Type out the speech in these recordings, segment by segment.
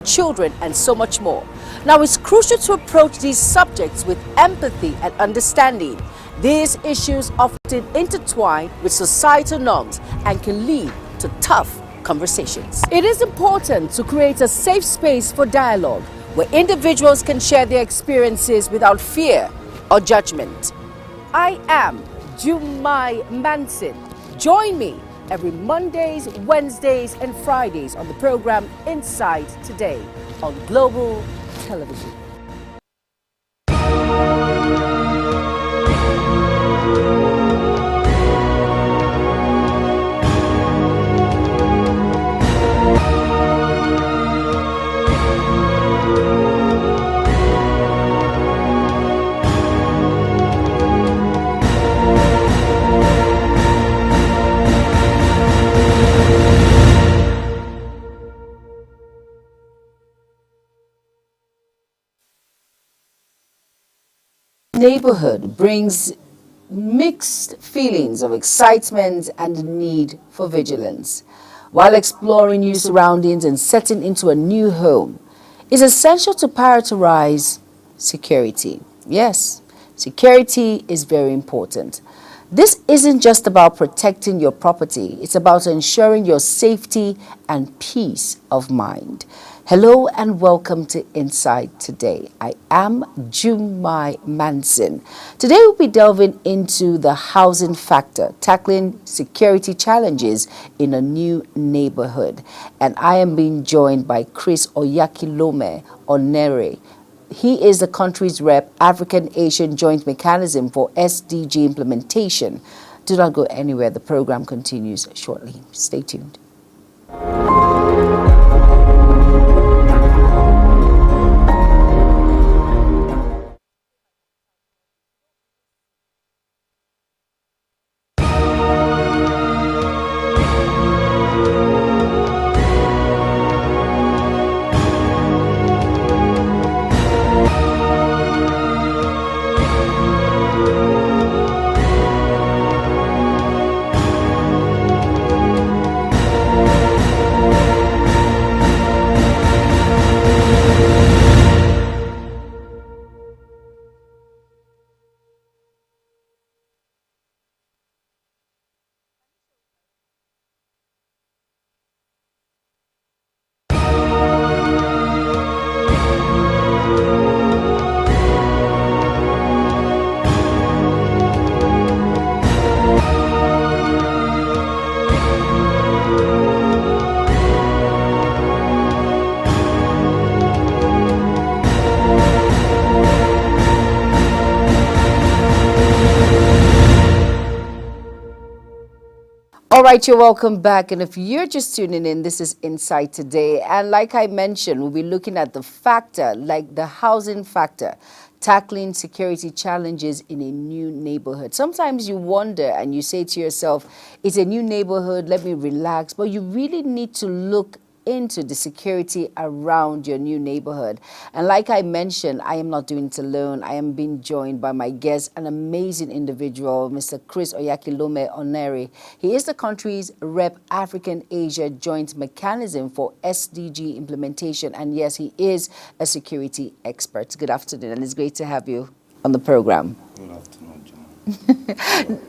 children, and so much more. Now, it's crucial to approach these subjects with empathy and understanding. These issues often intertwine with societal norms and can lead to tough conversations. It is important to create a safe space for dialogue where individuals can share their experiences without fear or judgment. I am Jumai Manson. Join me every Mondays, Wednesdays, and Fridays on the program Inside Today on Global Television. Neighborhood brings mixed feelings of excitement and need for vigilance. While exploring new surroundings and setting into a new home, it's essential to prioritize security. Yes, security is very important. This isn't just about protecting your property, it's about ensuring your safety and peace of mind. Hello and welcome to Inside Today. I am Jumai Manson. Today we'll be delving into the housing factor, tackling security challenges in a new neighborhood. And I am being joined by Chris Oyakilome Onere. He is the country's rep, African Asian Joint Mechanism for SDG implementation. Do not go anywhere. The program continues shortly. Stay tuned. All right, you're welcome back. And if you're just tuning in, this is Inside Today. And like I mentioned, we'll be looking at the factor, like the housing factor, tackling security challenges in a new neighborhood. Sometimes you wonder and you say to yourself, it's a new neighborhood, let me relax. But you really need to look into the security around your new neighborhood. And like I mentioned, I am not doing it alone. I am being joined by my guest, an amazing individual, Mr. Chris Oyakilome Onere. He is the country's rep, African Asia Joint Mechanism for SDG implementation. And yes, he is a security expert. Good afternoon, and it's great to have you on the program. Good afternoon, John.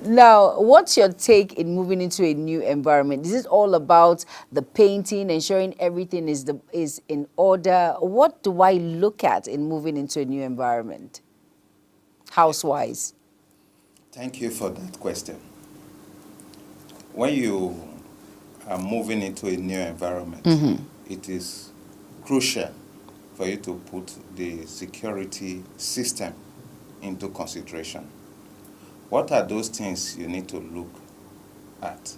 Now, what's your take in moving into a new environment? Is it all about the painting, ensuring everything is in order? What do I look at in moving into a new environment, house-wise? Thank you for that question. When you are moving into a new environment, it is crucial for you to put the security system into consideration. What are those things you need to look at?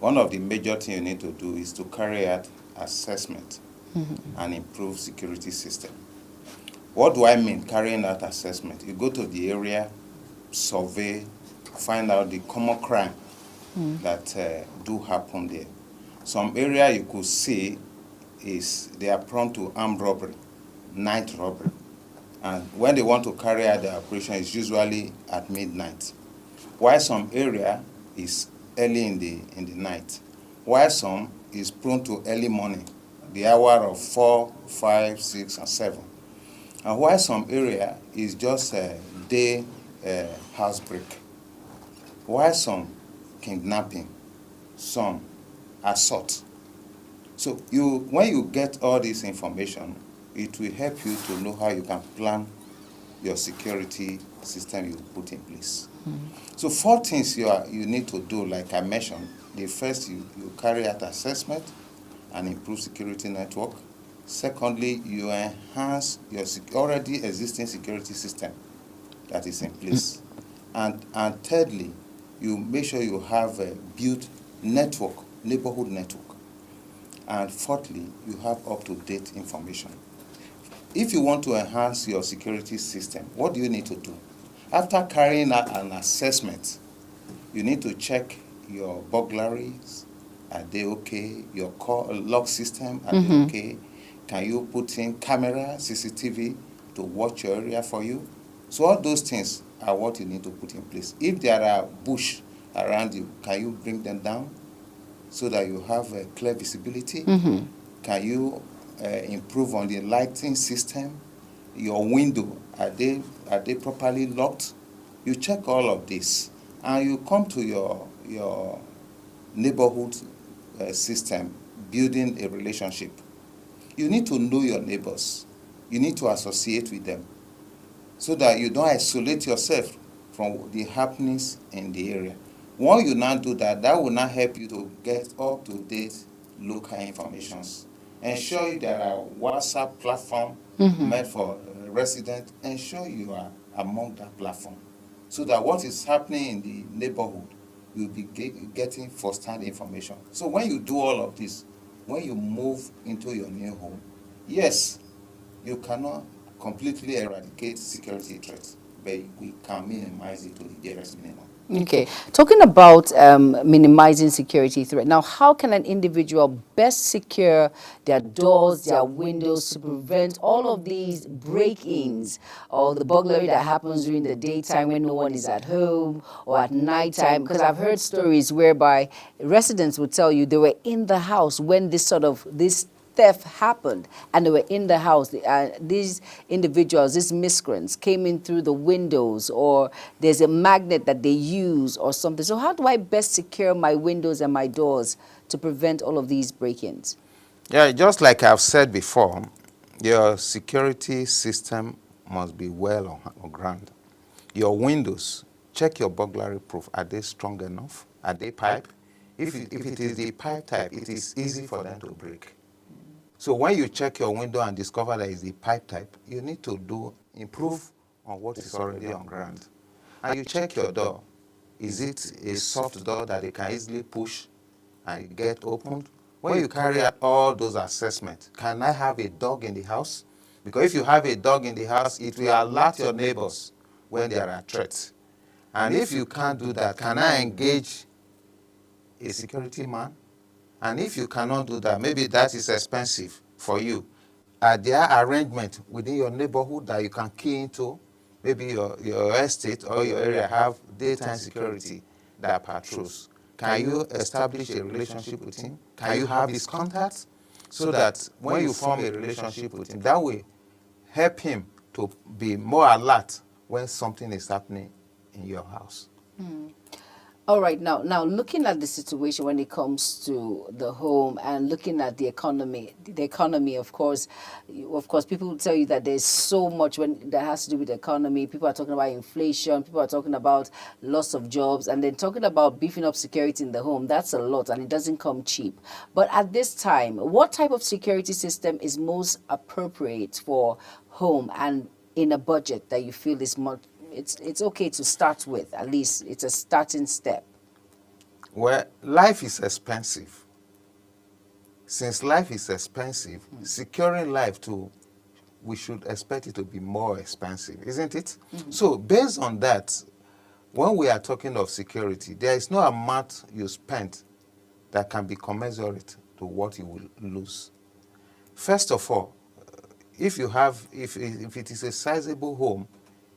One of the major things you need to do is to carry out assessment and improve security system. What do I mean carrying out assessment? You go to the area, survey, find out the common crime that do happen there. Some area you could see is they are prone to armed robbery, night robbery. And when they want to carry out the operation, it's usually at midnight. While some area is early in the night. While some is prone to early morning, the hour of 4, 5, 6, and 7. And while some area is just a day house break, while some kidnapping, some assault. So when you get all this information, it will help you to know how you can plan your security system you put in place. So 4 things you need to do, like I mentioned. The first, you carry out assessment and improve security network. Secondly, you enhance your already existing security system that is in place. And thirdly, you make sure you have a built network, neighborhood network. And fourthly, you have up-to-date information. If you want to enhance your security system, what do you need to do? After carrying out an assessment, you need to check your burglaries. Are they okay? Your lock system, are they okay? Can you put in camera, CCTV to watch your area for you? So all those things are what you need to put in place. If there are bush around you, can you bring them down so that you have a clear visibility? Can you improve on the lighting system? Your window, are they properly locked? You check all of this, and you come to your neighborhood system, building a relationship. You need to know your neighbors. You need to associate with them so that you don't isolate yourself from the happenings in the area. Once you now do that, that will now help you to get up-to-date local information. Ensure there are WhatsApp platform made for residents. Ensure you are among that platform so that what is happening in the neighborhood, you'll be getting first-hand information. So when you do all of this, when you move into your new home, yes, you cannot completely eradicate security threats, but we can minimize it to the barest minimum. Okay, talking about minimizing security threat. Now, how can an individual best secure their doors, their windows to prevent all of these break-ins or the burglary that happens during the daytime when no one is at home or at nighttime? Because I've heard stories whereby residents would tell you they were in the house when this theft happened, and they were in the house. These individuals, these miscreants, came in through the windows, or there's a magnet that they use or something. So how do I best secure my windows and my doors to prevent all of these break-ins? Yeah, just like I've said before, your security system must be well on ground. Your windows, check your burglary proof. Are they strong enough? Are they pipe? If it is the pipe type, it is easy for them to break. So when you check your window and discover that it's the pipe type, you need to improve on what is already on ground. And you check your door. Is it a soft door that they can easily push and get opened? When you carry out all those assessments, can I have a dog in the house? Because if you have a dog in the house, it will alert your neighbors when there are threats. And if you can't do that, can I engage a security man? And if you cannot do that, maybe that is expensive for you. Are there arrangements within your neighborhood that you can key into? Maybe your estate or your area have daytime security that patrols. Can you establish a relationship with him? Can you have his contacts? So that when you form a relationship with him, that will help him to be more alert when something is happening in your house. All right, now looking at the situation when it comes to the home and looking at the economy, of course, people will tell you that there's so much that has to do with the economy. People are talking about inflation, people are talking about loss of jobs, and then talking about beefing up security in the home. That's a lot, and it doesn't come cheap. But at this time, what type of security system is most appropriate for home and in a budget that you feel is much? It's okay to start with. At least it's a starting step. Well, life is expensive. Since life is expensive, securing life too, we should expect it to be more expensive, isn't it? So based on that, when we are talking of security, there is no amount you spend that can be commensurate to what you will lose. First of all, if it is a sizable home,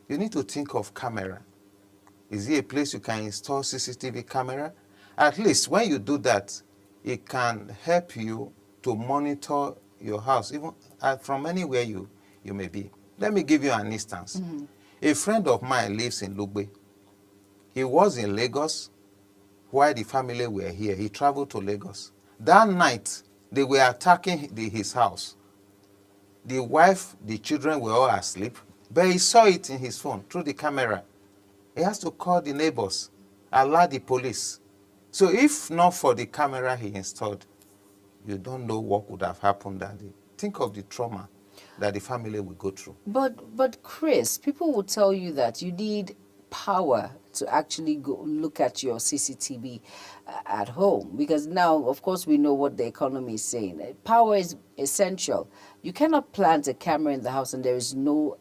you need to think of camera. Is it a place you can install CCTV camera? At least when you do that, it can help you to monitor your house, even from anywhere you may be. Let me give you an instance. A friend of mine lives in Lugbe. He was in Lagos while the family were here. He traveled to Lagos. That night, they were attacking his house. The wife, the children were all asleep, but he saw it in his phone through the camera. He has to call the neighbors, alert the police. So if not for the camera he installed, you don't know what would have happened that day. Think of the trauma that the family will go through. But Chris, people will tell you that you need power to actually go look at your CCTV at home, because now, of course, we know what the economy is saying. Power is essential. You cannot plant a camera in the house and there is no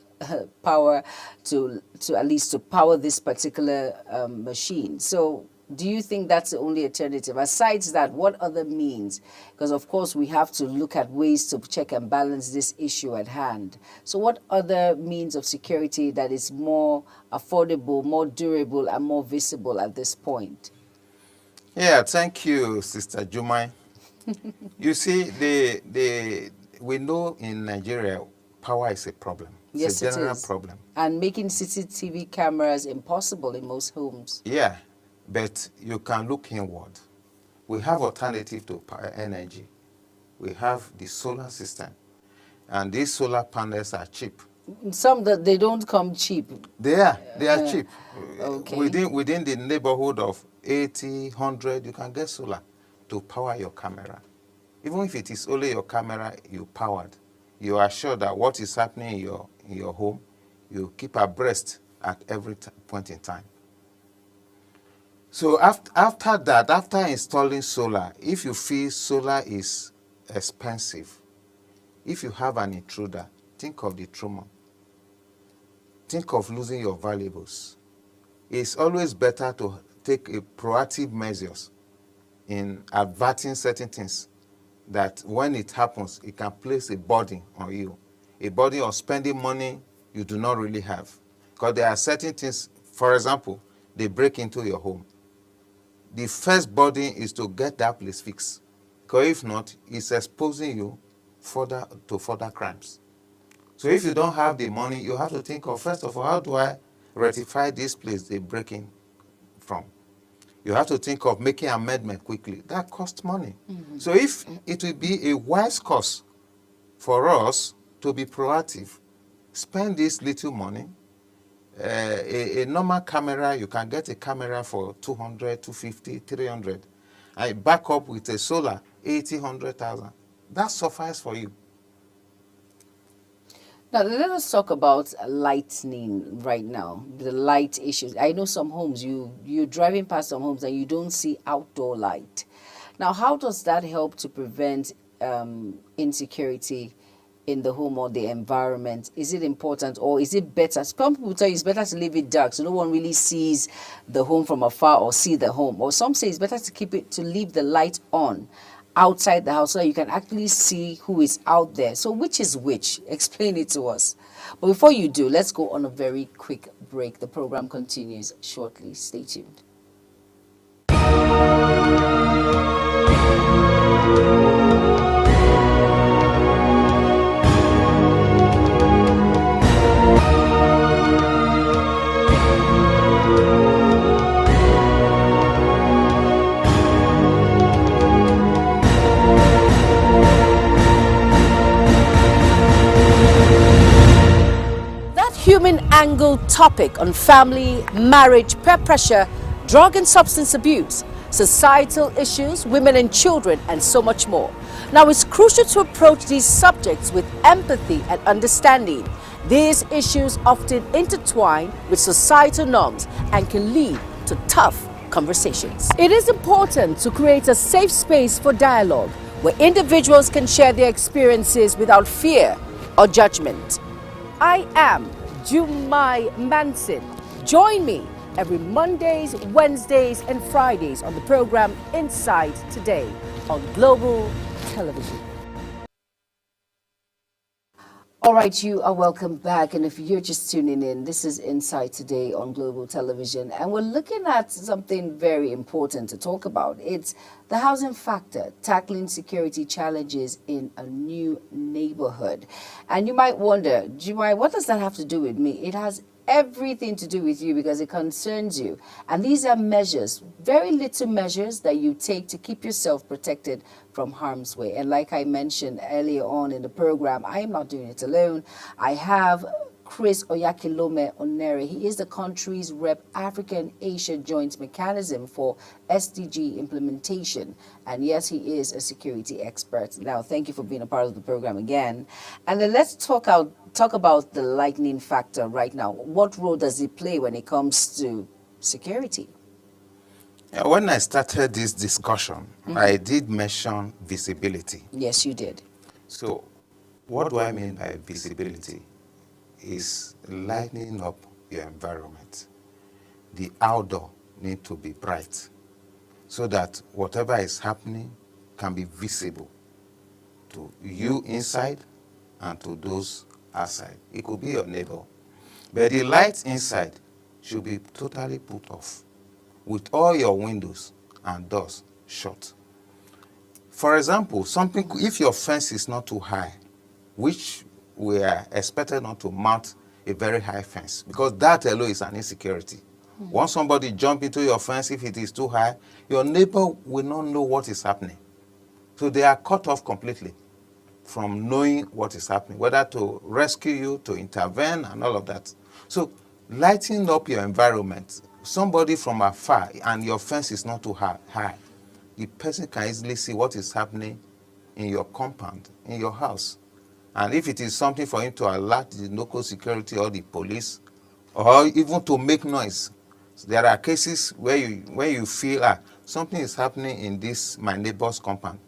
power to at least to power this particular machine. So do you think that's the only alternative? Aside that, what other means? Because of course we have to look at ways to check and balance this issue at hand. So what other means of security that is more affordable, more durable, and more visible at this point? Yeah, thank you, Sister Jumai. You see, we know in Nigeria, power is a problem. It's a general problem. And making CCTV cameras impossible in most homes. Yeah, but you can look inward. We have alternative to power energy. We have the solar system. And these solar panels are cheap. Some that they don't come cheap. They are cheap. Okay. Within the neighborhood of 80, 100, you can get solar to power your camera. Even if it is only your camera you powered, you are sure that what is happening in your home, you keep abreast at every point in time. So after that, after installing solar, if you feel solar is expensive, if you have an intruder, think of the trauma. Think of losing your valuables. It's always better to take a proactive measures in averting certain things that when it happens, it can place a burden on you, a burden of spending money you do not really have. Because there are certain things, for example, they break into your home. The first burden is to get that place fixed. Because if not, it's exposing you to further crimes. So if you don't have the money, you have to think of, first of all, how do I rectify this place they break in from? You have to think of making amendment quickly. That costs money. So if it will be a wise course for us to be proactive, spend this little money. A normal camera, you can get a camera for 200, 250, 300. I back up with a solar, 80, 100,000. That suffices for you. Now, let us talk about lightning right now, the light issues. I know some homes, you're driving past some homes and you don't see outdoor light. Now, how does that help to prevent insecurity in the home or the environment? Is it important, or is it better? Some people tell you it's better to leave it dark so no one really sees the home from afar or see the home. Or some say it's better to leave the light on outside the house so that you can actually see who is out there. So which is which? Explain it to us. But before you do, let's go on a very quick break. The program continues shortly. Stay tuned. Human angle topic on family, marriage, peer pressure, drug and substance abuse, societal issues, women and children, and so much more. Now, it's crucial to approach these subjects with empathy and understanding. These issues often intertwine with societal norms and can lead to tough conversations. It is important to create a safe space for dialogue where individuals can share their experiences without fear or judgment. I am Jumai Manson. Join me every Mondays, Wednesdays, and Fridays on the program Inside Today on Global Television. All right, you are welcome back. And if you're just tuning in, this is Insight Today on Global Television. And we're looking at something very important to talk about. It's the housing factor, tackling security challenges in a new neighborhood. And you might wonder, Jumai, what does that have to do with me? It has everything to do with you because it concerns you. And these are measures, very little measures that you take to keep yourself protected from harm's way. And like I mentioned earlier on in the program, I am not doing it alone. I have Chris Oyakilome Onere. He is the country's rep African Asia Joint Mechanism for SDG implementation. And yes, he is a security expert. Now, thank you for being a part of the program again. And then let's talk about the lightning factor right now. What role does it play when it comes to security? When I started this discussion, I did mention visibility. Yes, you did. So what do I mean by visibility? Is lightening up your environment. The outdoor need to be bright so that whatever is happening can be visible to you inside and to those outside. It could be your neighbor. But the lights inside should be totally put off with all your windows and doors shut. For example, if your fence is not too high, which we are expected not to mount a very high fence, because that alone is an insecurity. Once somebody jump into your fence, if it is too high, your neighbor will not know what is happening. So they are cut off completely from knowing what is happening, whether to rescue you, to intervene, and all of that. So lighting up your environment, somebody from afar, and your fence is not too high, the person can easily see what is happening in your compound, in your house. And if it is something for him to alert the local security or the police, or even to make noise, there are cases where you feel something is happening in my neighbor's compound.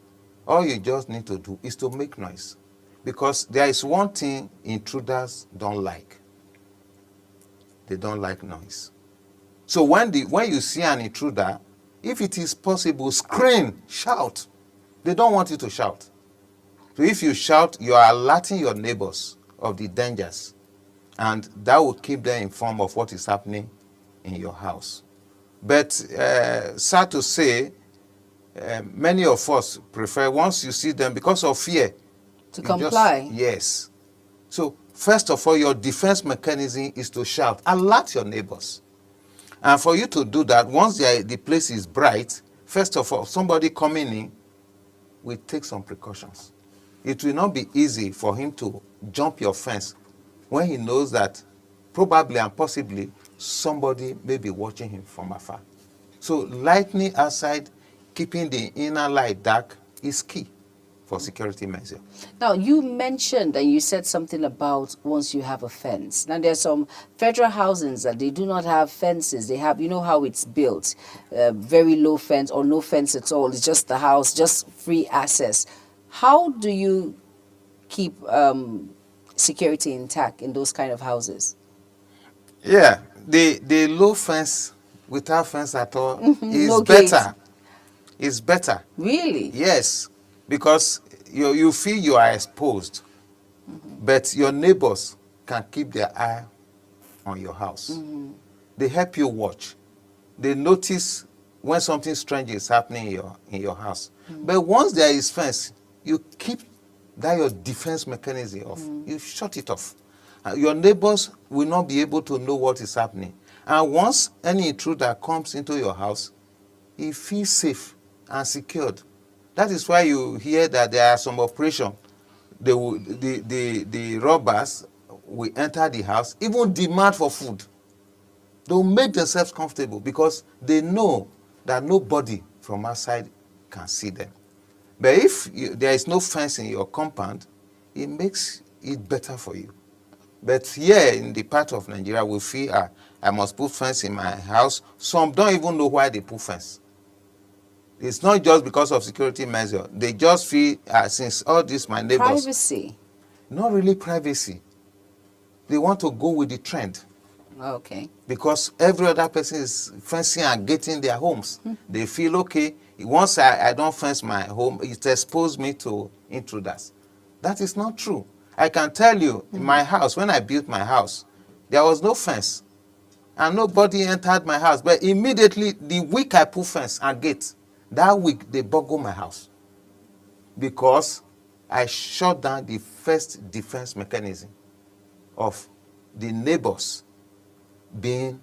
All you just need to do is to make noise, because there is one thing intruders don't like. They don't like noise. So when you see an intruder, if it is possible, scream, shout. They don't want you to shout. So if you shout, you are alerting your neighbors of the dangers, and that will keep them informed of what is happening in your house. But sad to say, many of us prefer, once you see them, because of fear, to comply. Yes. So first of all, your defense mechanism is to shout, alert your neighbors. And for you to do that, once the place is bright, first of all, somebody coming in will take some precautions. It will not be easy for him to jump your fence when he knows that probably and possibly somebody may be watching him from afar. So lightning outside, keeping the inner light dark is key for security measure. Now, you mentioned and you said something about once you have a fence. Now, there's some federal housings that they do not have fences. They have, you know how it's built, very low fence or no fence at all. It's just the house, just free access. How do you keep security intact in those kind of houses? Yeah, the low fence without fence at all is No better. It's better. Really? Yes, because you feel you are exposed, but your neighbors can keep their eye on your house. They help you watch. They notice when something strange is happening in your house. But once there is fence, you keep that your defense mechanism off. You shut it off. Your neighbors will not be able to know what is happening. And once any intruder comes into your house, he feels safe and secured. That is why you hear that there are some operations. The robbers will enter the house, even demand for food. They will make themselves comfortable because they know that nobody from outside can see them. But if there is no fence in your compound, it makes it better for you. But here in the part of Nigeria, we feel I must put fence in my house. Some don't even know why they put fence. It's not just because of security measure. They just feel, since all this, my neighbors. Privacy. Not really privacy. They want to go with the trend. Okay. Because every other person is fencing and getting their homes. They feel, okay, once I don't fence my home, it exposes me to intruders. That is not true. I can tell you, in my house, when I built my house, there was no fence. And nobody entered my house. But immediately, the week I put fence and gate, that week they burgled my house. Because I shut down the first defense mechanism of the neighbors being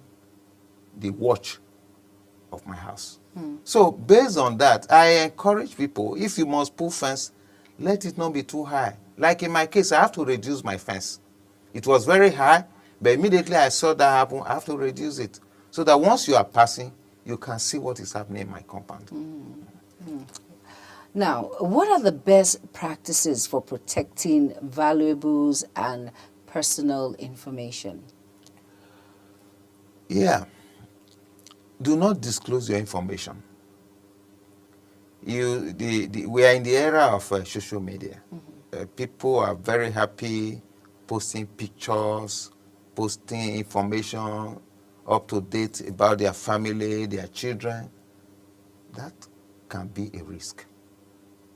the watch of my house. So based on that, I encourage people, if you must put fence, let it not be too high. Like in my case, I have to reduce my fence. It was very high, but immediately I saw that happen, I have to reduce it. So that once you are passing, you can see what is happening in my compound. Now, what are the best practices for protecting valuables and personal information? Yeah. Do not disclose your information. We are in the era of social media. People are very happy posting pictures, posting information up to date about their family, their children. That can be a risk.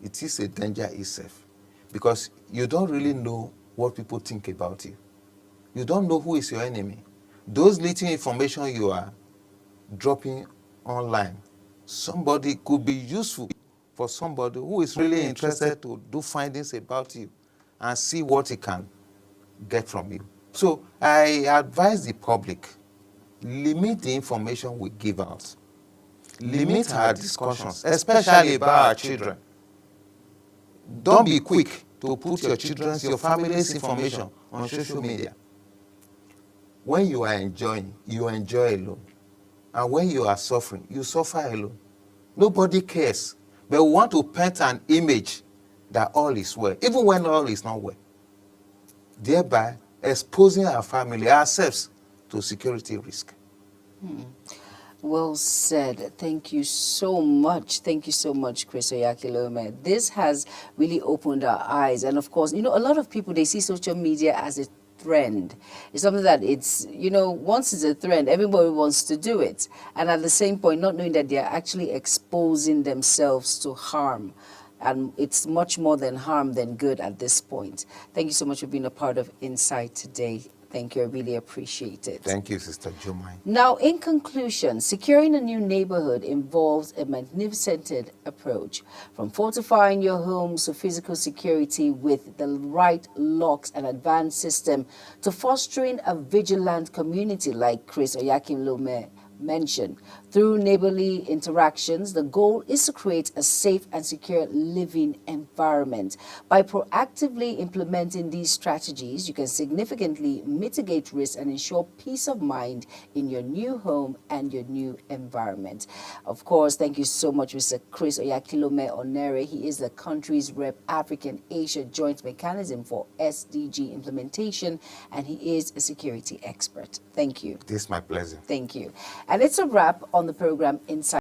It is a danger itself because you don't really know what people think about you. You don't know who is your enemy. Those little information you are dropping online, somebody could be useful for somebody who is really interested to do findings about you and see what he can get from you. So I advise the public, limit the information we give out. Limit our discussions, especially about our children. Don't be quick to put your children's, your family's information on social media. When you are enjoying, you enjoy alone. And when you are suffering, you suffer alone. Nobody cares. But we want to paint an image that all is well, even when all is not well. Thereby exposing our family, ourselves, to security risk. Well said. Thank you so much. Thank you so much, Chris Oyakilome. This has really opened our eyes. And of course, a lot of people, they see social media as a trend. It's something that it's, once it's a trend, everybody wants to do it. And at the same point, not knowing that they're actually exposing themselves to harm. And it's much more than harm than good at this point. Thank you so much for being a part of Insight today. Thank you. I really appreciate it. Thank you, Sister Jumai. Now, in conclusion, securing a new neighborhood involves a magnificent approach, from fortifying your homes to physical security with the right locks and advanced system to fostering a vigilant community like Chris Oyakilome mentioned. Through neighborly interactions, the goal is to create a safe and secure living environment. By proactively implementing these strategies, you can significantly mitigate risks and ensure peace of mind in your new home and your new environment. Of course, thank you so much, Mr. Chris Oyakilome Onere. He is the country's rep African Asia Joint Mechanism for SDG implementation, and he is a security expert. Thank you. It is my pleasure. Thank you. And it's a wrap on the program Insight.